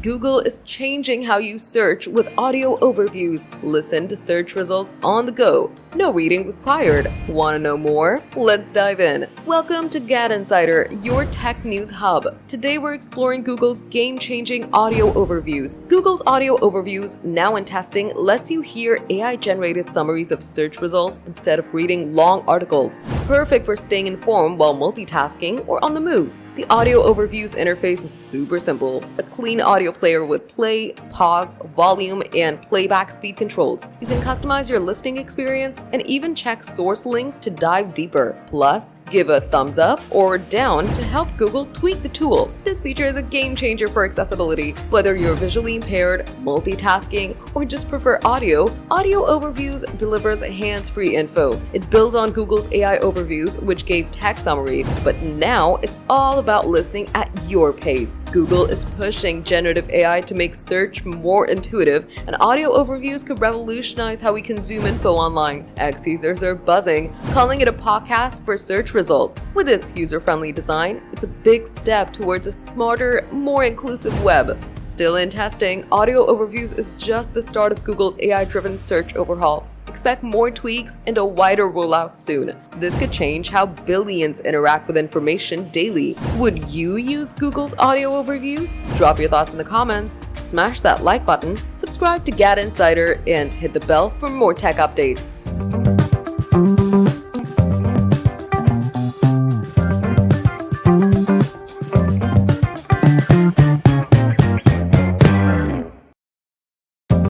Google is changing how you search with audio overviews. Listen to search results on the go. No reading required. Want to know more? Let's dive in. Welcome to GadInsider, your tech news hub. Today we're exploring Google's game-changing audio overviews. Google's audio overviews, now in testing, lets you hear AI-generated summaries of search results instead of reading long articles. It's perfect for staying informed while multitasking or on the move. The audio overviews interface is super simple. A clean audio player with play, pause, volume, and playback speed controls. You can customize your listening experience and even check source links to dive deeper. Plus, give a thumbs up or down to help Google tweak the tool. This feature is a game changer for accessibility. Whether you're visually impaired, multitasking, or just prefer audio Overviews delivers hands-free info. It builds on Google's AI overviews, which gave text summaries, but now it's all about listening at your pace. Google is pushing generative AI to make search more intuitive, and audio overviews could revolutionize how we consume info online. X users are buzzing, calling it a podcast for search results. With its user-friendly design, it's a big step towards a smarter, more inclusive web. Still in testing, audio overviews is just the start of Google's AI-driven search overhaul. Expect more tweaks and a wider rollout soon. This could change how billions interact with information daily. Would you use Google's audio overviews? Drop your thoughts in the comments, smash that like button, subscribe to GadInsider, and hit the bell for more tech updates.